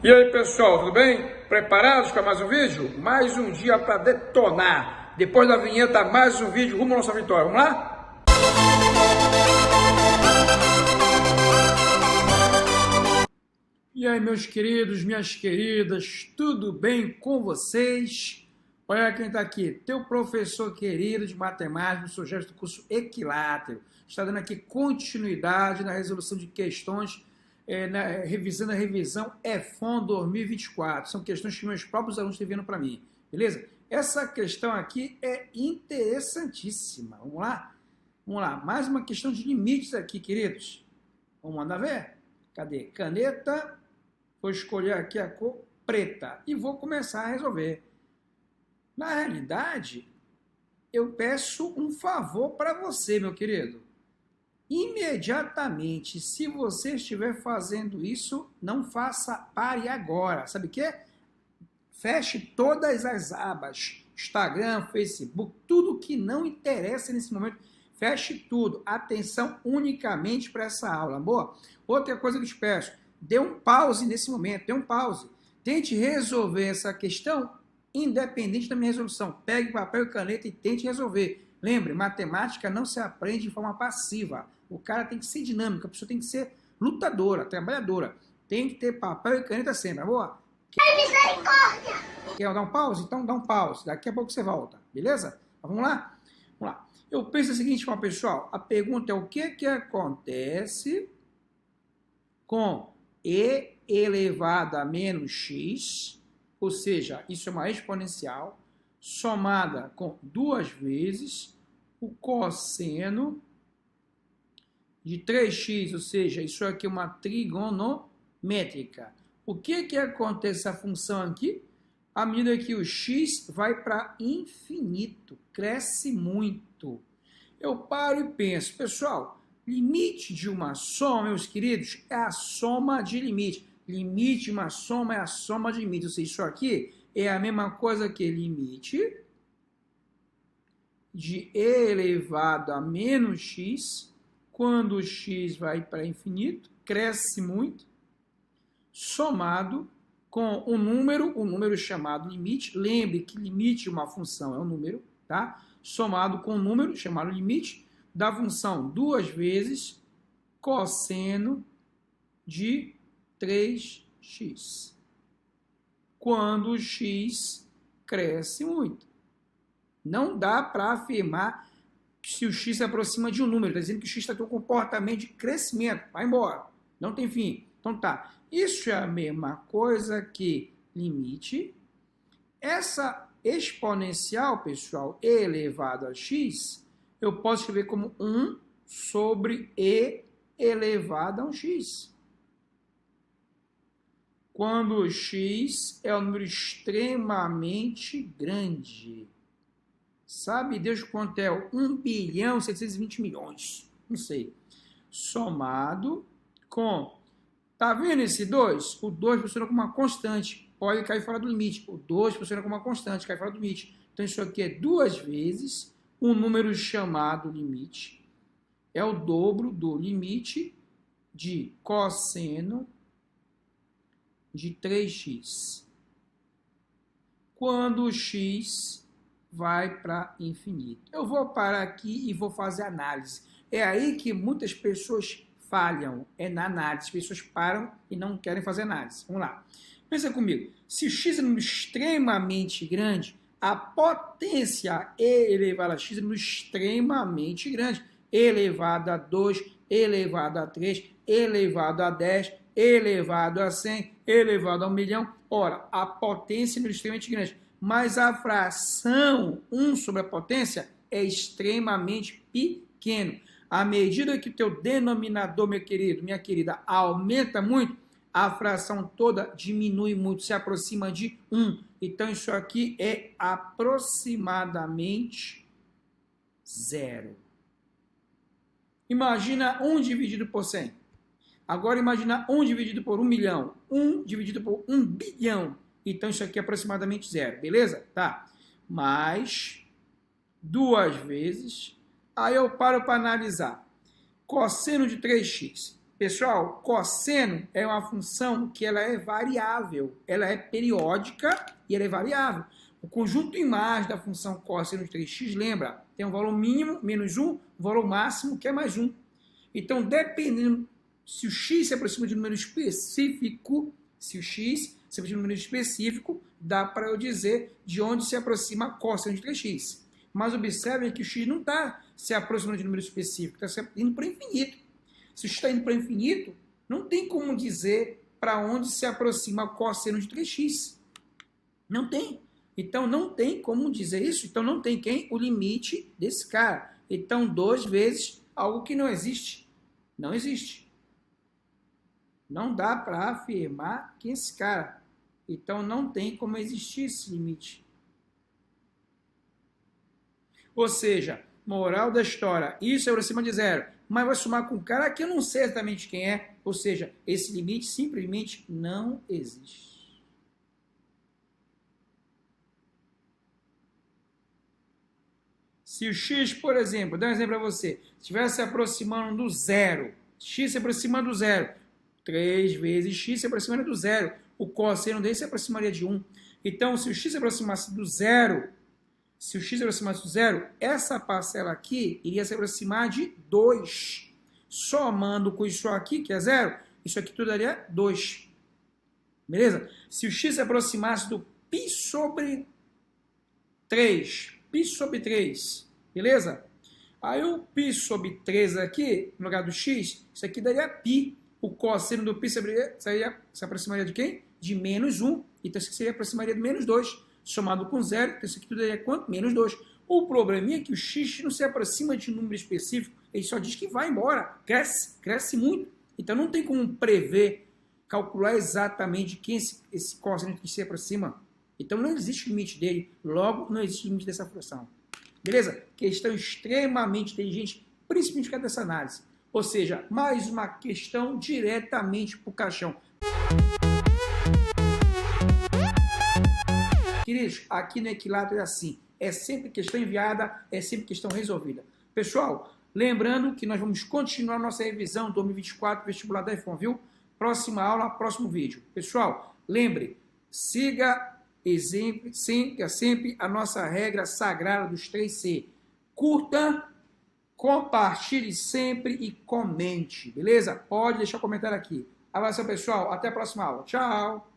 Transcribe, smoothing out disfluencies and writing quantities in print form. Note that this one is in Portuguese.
E aí pessoal, tudo bem? Preparados para mais um vídeo? Mais um dia para detonar. Depois da vinheta, mais um vídeo rumo à nossa vitória. Vamos lá? E aí meus queridos, minhas queridas, tudo bem com vocês? Olha quem está aqui, teu professor querido de matemática, sujeito do curso Equilátero. Está dando aqui continuidade na resolução de questões revisando a revisão EFON 2024. São questões que meus próprios alunos estão enviando para mim, beleza? Essa questão aqui é interessantíssima. Vamos lá? Vamos lá. Mais uma questão de limites aqui, queridos. Vamos mandar ver? Cadê? Caneta. Vou escolher aqui a cor preta e vou começar a resolver. Na realidade, eu peço um favor para você, meu querido. Imediatamente, se você estiver fazendo isso, não faça, pare agora. Sabe o quê? Feche todas as abas, Instagram, Facebook, tudo que não interessa nesse momento, feche tudo. Atenção unicamente para essa aula, boa? Outra coisa que eu te peço, dê um pause nesse momento, dê um pause. Tente resolver essa questão independente da minha resolução. Pegue papel e caneta e tente resolver. Lembre, matemática não se aprende de forma passiva. O cara tem que ser dinâmico, a pessoa tem que ser lutadora, trabalhadora. Tem que ter papel e caneta sempre, boa? Misericórdia! Quer dar um pause? Então dá um pause. Daqui a pouco você volta, beleza? Vamos lá? Vamos lá. Eu penso o seguinte, pessoal. A pergunta é o que acontece com e elevado a menos x, ou seja, isso é uma exponencial, somada com duas vezes o cosseno de 3x, ou seja, isso aqui é uma trigonométrica. O que acontece essa função aqui? À medida que o x vai para infinito, cresce muito. Eu paro e penso, pessoal, limite de uma soma, meus queridos, é a soma de limite. Limite de uma soma é a soma de limite. Ou seja, isso aqui é a mesma coisa que limite de e elevado a menos x, quando o x vai para infinito, cresce muito, somado com o número chamado limite. Lembre que limite de uma função é um número, tá? Somado com o número chamado limite da função duas vezes cosseno de 3x, quando o x cresce muito. Não dá para afirmar se o x se aproxima de um número, está dizendo que o x está tendo um comportamento de crescimento, vai embora, não tem fim. Então tá, isso é a mesma coisa que limite. Essa exponencial, pessoal, e elevado a x, eu posso escrever como 1 sobre e elevado a um x. Quando o x é um número extremamente grande. Sabe Deus quanto é? 1.720.000.000. Não sei. Somado com... Tá vendo esse 2? O 2 funciona como uma constante. Pode cair fora do limite. O 2 funciona como uma constante, cai fora do limite. Então, isso aqui é duas vezes um número chamado limite. É o dobro do limite de cosseno de 3x. Quando o x vai para infinito. Eu vou parar aqui e vou fazer análise. É aí que muitas pessoas falham, é na análise. As pessoas param e não querem fazer análise. Vamos lá. Pensa comigo. Se o x é um número extremamente grande, a potência e elevado a x é um número extremamente grande. Elevado a 2, elevado a 3, elevado a 10, elevado a 100, elevado a 1 milhão. Ora, a potência é um número extremamente grande. Mas a fração 1 sobre a potência é extremamente pequeno. À medida que o teu denominador, meu querido, minha querida, aumenta muito, a fração toda diminui muito, se aproxima de 1. Então, isso aqui é aproximadamente 0. Imagina 1 dividido por 100. Agora, imagina 1 dividido por 1 milhão. 1 dividido por 1 bilhão. Então, isso aqui é aproximadamente 0, beleza? Tá. Mais duas vezes. Aí eu paro para analisar. Cosseno de 3x. Pessoal, cosseno é uma função que ela é variável, ela é periódica e ela é variável. O conjunto de imagens da função cosseno de 3x, lembra, tem um valor mínimo, menos 1, um valor máximo, que é mais 1. Então, dependendo se o x se aproxima de um número específico, se o x se aproxima de um número específico, dá para eu dizer de onde se aproxima cosseno de 3x. Mas observem que o x não está se aproximando de um número específico, está indo para o infinito. Se o x está indo para o infinito, não tem como dizer para onde se aproxima cosseno de 3x. Não tem. Então, não tem como dizer isso. Então, não tem quem? O limite desse cara. Então, 2 vezes algo que não existe. Não existe. Não dá para afirmar que esse cara. Então, não tem como existir esse limite. Ou seja, moral da história, isso é aproxima de zero. Mas vai somar com um cara que eu não sei exatamente quem é. Ou seja, esse limite simplesmente não existe. Se o x, por exemplo, vou dar um exemplo para você, estivesse se aproximando do zero, x se aproximando do zero, 3 vezes x se aproximaria do zero, o cosseno dele se aproximaria de 1. Então, se o x se aproximasse do zero, essa parcela aqui iria se aproximar de 2. Somando com isso aqui, que é zero, isso aqui tudo daria 2. Beleza? Se o x se aproximasse do π sobre 3, π sobre 3, beleza? Aí o π sobre 3 aqui, no lugar do x, isso aqui daria π. O cosseno do π se aproximaria de quem? De menos 1. Então isso aqui se aproximaria de menos 2. Somado com 0, então isso aqui tudo daria quanto? Menos 2. O probleminha é que o x não se aproxima de um número específico, ele só diz que vai embora, cresce muito. Então não tem como prever, calcular exatamente quem esse cosseno que se aproxima. Então não existe limite dele, logo não existe limite dessa função. Beleza? Questão extremamente inteligente, principalmente por causa dessa análise. Ou seja, mais uma questão diretamente para o caixão. Queridos, aqui no Equilátero é assim. É sempre questão enviada, é sempre questão resolvida. Pessoal, lembrando que nós vamos continuar nossa revisão 2024 vestibular da F1, viu? Próxima aula, próximo vídeo. Pessoal, lembre, siga sempre a nossa regra sagrada dos 3C. Curta, compartilhe sempre e comente, beleza? Pode deixar um comentário aqui. Abraço, pessoal. Até a próxima aula. Tchau!